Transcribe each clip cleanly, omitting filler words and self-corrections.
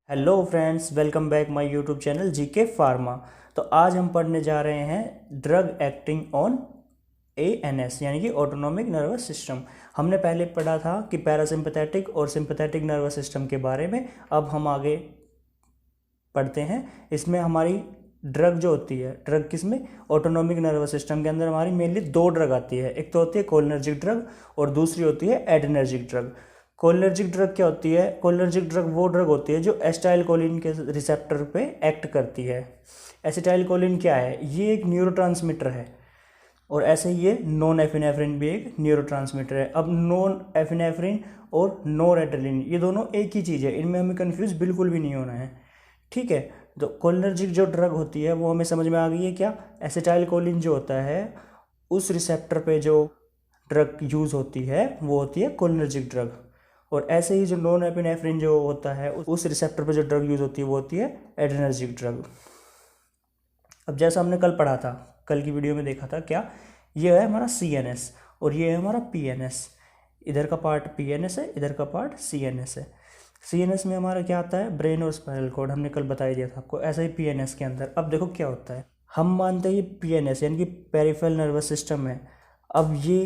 Hello friends, welcome back my YouTube channel GK pharma. तो आज हम पढ़ने जा रहे हैं ड्रग एक्टिंग ऑन एएनएस यानी कि ऑटोनोमिक नर्वस सिस्टम। हमने पहले पढ़ा था कि पैरासिम्पथेटिक और सिंपथेटिक नर्वस सिस्टम के बारे में। अब हम आगे पढ़ते हैं। इसमें हमारी ड्रग जो होती है, ड्रग किसमें, ऑटोनोमिक नर्वस सिस्टम के अंदर हमारी मेनली दो ड्रग आती है। एक तो होती है कोलिनर्जिक ड्रग और दूसरी होती है एड्रेनर्जिक ड्रग। कोलिनर्जिक ड्रग क्या होती है? कोलिनर्जिक ड्रग वो ड्रग होती है जो एसिटाइल कोलिन के रिसेप्टर पे एक्ट करती है। एसिटाइल कोलिन क्या है? ये एक न्यूरोट्रांसमीटर है और ऐसे ही ये नॉन एफिनेफ्रिन भी एक न्यूरोट्रांसमीटर है। अब नॉन एफिनेफ्रिन और नोरएड्रेनालिन ये दोनों एक ही चीज़ है, इनमें हमें कंफ्यूज बिल्कुल भी नहीं होना है। ठीक है, तो कोलिनर्जिक जो ड्रग होती है वो हमें समझ में आ गई है। क्या एसिटाइल कोलिन जो होता है उस रिसेप्टर पे जो ड्रग यूज़ होती है वो होती है कोलिनर्जिक ड्रग। और ऐसे ही जो नॉन एपिनेफ्रिन जो होता है उस रिसेप्टर पे जो ड्रग यूज़ होती है वो होती है एड्रेनर्जिक ड्रग। अब जैसा हमने कल पढ़ा था, कल की वीडियो में देखा था, क्या ये है हमारा CNS और ये है हमारा PNS। इधर का पार्ट PNS है, इधर का पार्ट CNS है। CNS में हमारा क्या आता है? ब्रेन और स्पाइनल कॉर्ड, हमने कल बताया दिया था आपको। ऐसा ही PNS के अंदर अब देखो क्या होता है। हम मानते हैं ये PNS यानी कि पेरिफेरल नर्वस सिस्टम है। अब ये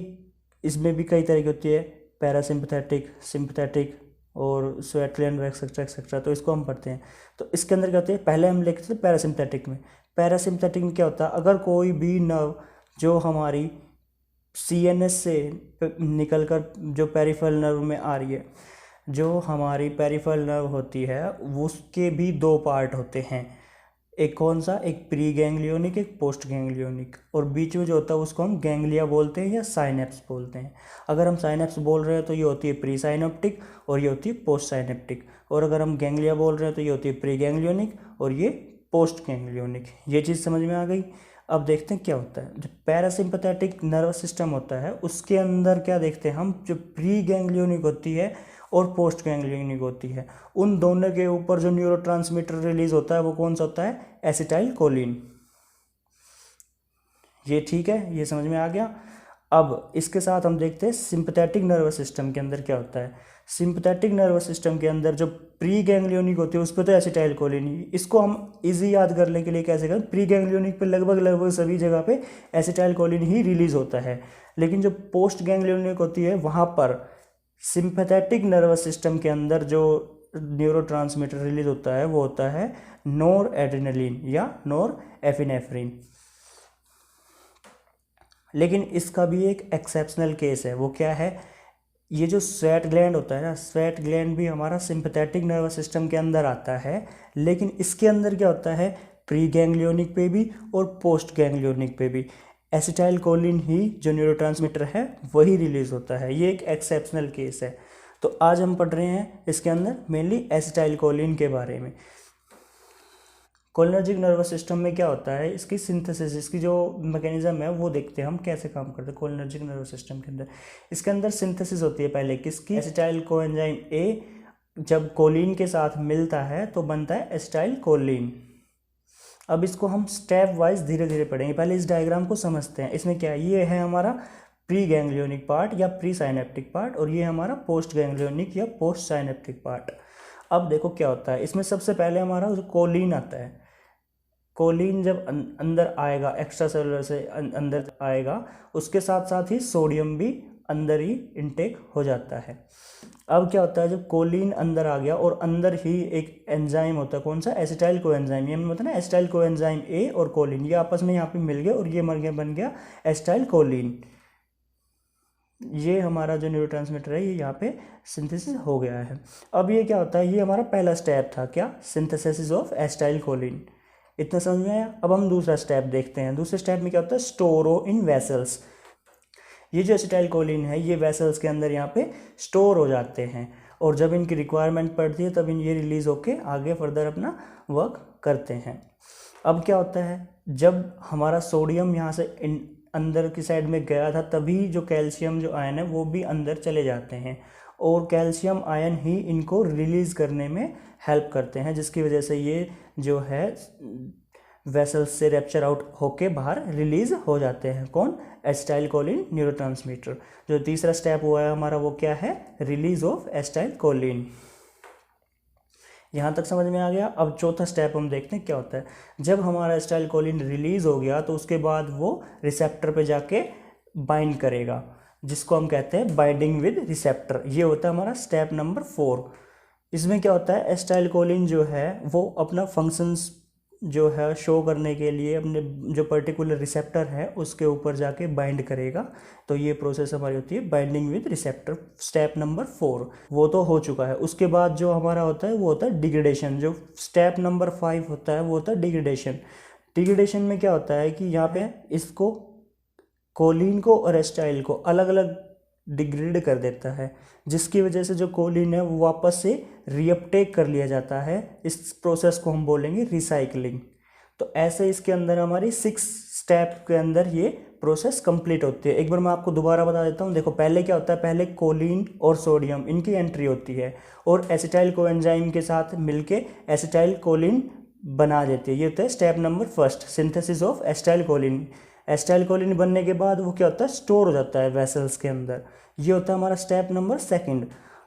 इसमें भी कई तरह की होती है, पैरासिम्पथेटिक, सिंपथेटिक और स्वेट ग्लैंड एक्सेट्रा एक्सेट्रा। तो इसको हम पढ़ते हैं। तो इसके अंदर क्या होती है, पहले हम लिखते थे पैरासिम्पथेटिक में। पैरासिम्पथेटिक में क्या होता है, अगर कोई भी नर्व जो हमारी CNS से निकल कर जो पेरिफेरल नर्व में आ रही है, जो हमारी पेरिफेरल नर्व होती है उसके भी दो पार्ट होते हैं। एक कौन सा? एक प्री गैंग्लियोनिक, एक पोस्ट गैंग्लियोनिक। और बीच में जो होता है उसको हम गैंग्लिया बोलते हैं या साइनेप्स बोलते हैं। अगर हम साइनेप्स बोल रहे हैं तो ये होती है प्री साइनेप्टिक और ये होती है पोस्ट साइनेप्टिक। और अगर हम गैंग्लिया बोल रहे हैं तो ये होती है प्री गैंग्लियोनिक और ये पोस्ट गैंग्लियोनिक। ये चीज़ समझ में आ गई। अब देखते हैं क्या होता है। जो पैरासिम्पथेटिक नर्वस सिस्टम होता है उसके अंदर क्या देखते हैं हम, जो प्री गैंग्लियोनिक होती है और पोस्ट गैंग्लियोनिक होती है, उन दोनों के ऊपर जो न्यूरोट्रांसमीटर रिलीज होता है वो कौन सा होता है? Acetyl choline. ये ठीक है, ये समझ में आ गया। अब इसके साथ हम देखते हैं सिंपथेटिक नर्वस सिस्टम के अंदर क्या होता है। सिंपथेटिक नर्वस सिस्टम के अंदर जो प्री गैंग्लियोनिक होती है उस पर तो एसिटाइल कोलिन, इसको हम इजी याद करने के लिए कैसे करें, प्री गैंग्लियोनिक पे लगभग सभी जगह पे एसिटाइल कोलिन ही रिलीज होता है। लेकिन जो पोस्ट गैंग्लियोनिक होती है वहाँ पर सिंपैथेटिक नर्वस सिस्टम के अंदर जो न्यूरोट्रांसमीटर रिलीज होता है वो होता है नोर एड्रेनालिन या नोर एफिनेफ्रिन। लेकिन इसका भी एक एक्सेप्शनल केस है। वो क्या है? ये जो स्वेट ग्लैंड होता है ना, स्वेट ग्लैंड भी हमारा सिंपैथेटिक नर्वस सिस्टम के अंदर आता है। लेकिन इसके अंदर क्या होता है, प्री गैंग्लियोनिक पे भी और पोस्ट गैंग्लियोनिक पे भी एसिटाइल कोलिन ही जो न्यूरोट्रांसमीटर है वही रिलीज होता है। ये एक एक्सेप्शनल केस है। तो आज हम पढ़ रहे हैं इसके अंदर मेनली एसिटाइल कोलिन के बारे में। कोलिनर्जिक नर्वस सिस्टम में क्या होता है, इसकी सिंथेसिस, इसकी जो मैकेनिज्म है वो देखते हैं हम कैसे काम करते हैं कोलिनर्जिक नर्वस सिस्टम के अंदर। इसके अंदर सिंथेसिस होती है पहले किसकी? एसिटाइल कोएंजाइम A जब कोलिन के साथ मिलता है तो बनता है एसिटाइल कोलिन। अब इसको हम स्टेप वाइज धीरे धीरे पढ़ेंगे। पहले इस डायग्राम को समझते हैं। इसमें क्या है, ये है हमारा प्री गैंग्लियोनिक पार्ट या प्री साइनेप्टिक पार्ट और ये हमारा पोस्ट गैंग्लियोनिक या पोस्ट साइनेप्टिक पार्ट। अब देखो क्या होता है, इसमें सबसे पहले हमारा कोलिन आता है। कोलिन जब अंदर आएगा, एक्स्ट्रा सेलुलर से अंदर आएगा, उसके साथ साथ ही सोडियम भी अंदर ही इनटेक हो जाता है। अब क्या होता है, जब कोलिन अंदर आ गया और अंदर ही एक एंजाइम होता है, कौन सा? Acetyl coenzyme. ये मतलब ना एसिटाइल कोएंजाइम A और कोलिन ये आपस में यहाँ पे मिल गए और ये मर गया, बन गया एसिटाइल कोलिन। ये हमारा जो न्यूरोट्रांसमीटर है ये यहाँ पे सिंथेसिस हो गया है। अब ये क्या होता है, ये हमारा पहला स्टेप था, क्या? Synthesis of acetyl choline. इतना समझ में आया। अब हम दूसरा स्टेप देखते हैं। दूसरे स्टेप में क्या होता है, स्टोरो इन वेसल्स। ये जो एसिटाइल कोलिन है ये वेसल्स के अंदर यहाँ पे स्टोर हो जाते हैं और जब इनकी रिक्वायरमेंट पड़ती है तब ये रिलीज होके आगे फर्दर अपना वर्क करते हैं। अब क्या होता है, जब हमारा सोडियम यहाँ से अंदर की साइड में गया था तभी जो कैल्शियम जो आयन है वो भी अंदर चले जाते हैं और कैल्शियम आयन ही इनको रिलीज करने में हेल्प करते हैं, जिसकी वजह से ये जो है वेसल्स से रैप्चर आउट होके बाहर रिलीज हो जाते हैं। कौन? Acetyl choline neurotransmitter. जो तीसरा स्टेप हुआ है हमारा वो क्या है? Release of acetyl choline. यहाँ तक समझ में आ गया। अब चौथा स्टेप हम देखते हैं क्या होता है। जब हमारा एसिटाइल कोलिन रिलीज हो गया तो उसके बाद वो रिसेप्टर पे जाके बाइंड करेगा, जिसको हम कहते हैं बाइंडिंग विद रिसेप्टर। ये होता है हमारा स्टेप नंबर 4। इसमें क्या होता है, एसिटाइल कोलिन जो है वो अपना फंक्शंस जो है शो करने के लिए अपने जो पर्टिकुलर रिसेप्टर है उसके ऊपर जाके बाइंड करेगा। तो ये प्रोसेस हमारी होती है binding with receptor, step number 4। वो तो हो चुका है। उसके बाद जो हमारा होता है वो होता है डिग्रेडेशन। जो स्टेप नंबर 5 होता है वो होता है डिग्रेडेशन। डिग्रेडेशन में क्या होता है कि यहाँ पे इसको कोलिन को और एसिटाइल को अलग अलग डिग्रेड कर देता है, जिसकी वजह से जो कोलिन है वो वापस से रीअपटेक कर लिया जाता है। इस प्रोसेस को हम बोलेंगे रिसाइकलिंग। तो ऐसे इसके अंदर हमारी 6 स्टेप के अंदर ये प्रोसेस कंप्लीट होती है। एक बार मैं आपको दोबारा बता देता हूँ। देखो पहले क्या होता है, पहले कोलिन और सोडियम इनकी एंट्री होती है और एसिटाइल कोएंजाइम के साथ मिलके एसिटाइल कोलिन बना देती है। ये होता है step number 1, synthesis of acetyl choline. Acetyl choline बनने के बाद वो क्या होता है, स्टोर हो जाता है वेसल्स के अंदर। ये होता है हमारा स्टेप नंबर 2।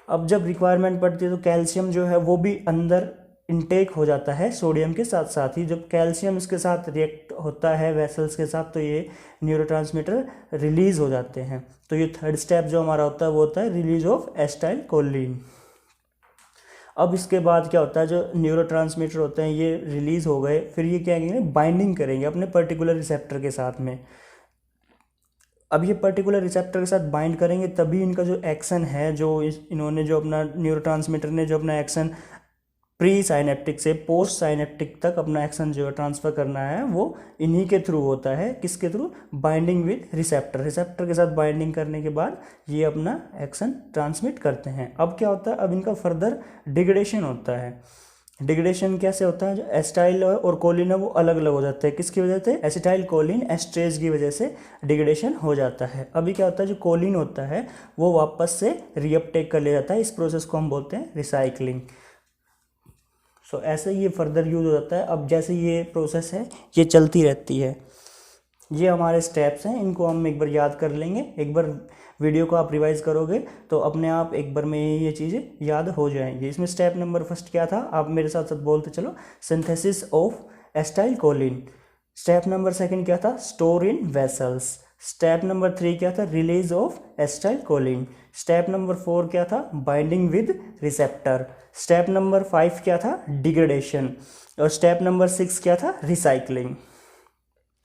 अब जब रिक्वायरमेंट पड़ती है तो कैल्शियम जो है वो भी अंदर इनटेक हो जाता है सोडियम के साथ साथ ही। जब कैल्शियम इसके साथ रिएक्ट होता है वेसल्स के साथ तो ये न्यूरोट्रांसमीटर रिलीज हो जाते हैं। तो ये 3rd स्टेप जो हमारा होता है वो होता है रिलीज ऑफ एसिटाइल कोलिन। अब इसके बाद क्या होता है, जो न्यूरोट्रांसमीटर होते हैं ये रिलीज़ हो गए, फिर ये क्या करेंगे, बाइंडिंग करेंगे अपने पर्टिकुलर रिसेप्टर के साथ में। अब ये पर्टिकुलर रिसेप्टर के साथ बाइंड करेंगे तभी इनका जो एक्शन है, जो इन्होंने जो अपना न्यूरोट्रांसमीटर ने जो अपना एक्शन प्री साइनेप्टिक से पोस्ट साइनेप्टिक तक अपना एक्शन जो है ट्रांसफ़र करना है वो इन्हीं के थ्रू होता है। किसके through, binding with receptor. Receptor के साथ बाइंडिंग करने के बाद ये अपना एक्शन ट्रांसमिट करते हैं। अब क्या होता है, अब इनका फर्दर डिग्रेडेशन होता है। डिग्रेडेशन कैसे होता है, जो एसिटाइल और कोलिन है वो अलग अलग हो जाते हैं। किसकी वजह से, एसिटाइल कोलिन एस्ट्रेज की वजह से डिग्रेडेशन हो जाता है। अभी क्या होता है, जो कोलिन होता है वो वापस से रीअपटेक कर लिया जाता है। इस प्रोसेस को हम बोलते हैं रिसाइकलिंग। सो ऐसे ये फर्दर यूज हो जाता है। अब जैसे ये प्रोसेस है ये चलती रहती है। ये हमारे स्टेप्स हैं, इनको हम एक बार याद कर लेंगे। एक बार वीडियो को आप रिवाइज करोगे तो अपने आप एक बार में ये चीज़ें याद हो जाएंगी। इसमें स्टेप नंबर 1 क्या था, आप मेरे साथ साथ बोलते चलो, synthesis of acetyl choline. Step number 2 क्या था, store in vessels. Step number 3 क्या था, release of acetyl choline. Step number 4 क्या था, binding with receptor. Step number 5 क्या था, डिग्रेडेशन। और स्टेप नंबर 6 क्या था, रिसाइकलिंग।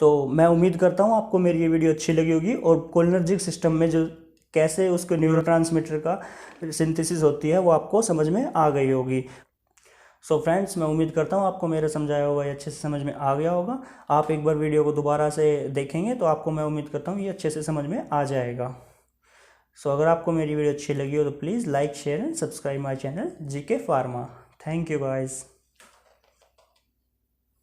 तो मैं उम्मीद करता हूँ आपको मेरी ये वीडियो अच्छी लगी होगी और कोलिनर्जिक सिस्टम में जो कैसे उसके न्यूरोट्रांसमीटर का सिंथेसिस होती है वो आपको समझ में आ गई होगी। सो फ्रेंड्स, मैं उम्मीद करता हूँ आपको मेरा समझाया हुआ ये अच्छे से समझ में आ गया होगा। आप एक बार वीडियो को दोबारा से देखेंगे तो आपको मैं उम्मीद करता हूँ ये अच्छे से समझ में आ जाएगा। सो अगर आपको मेरी वीडियो अच्छी लगी हो तो please like, share and subscribe my channel GK pharma. Thank you guys.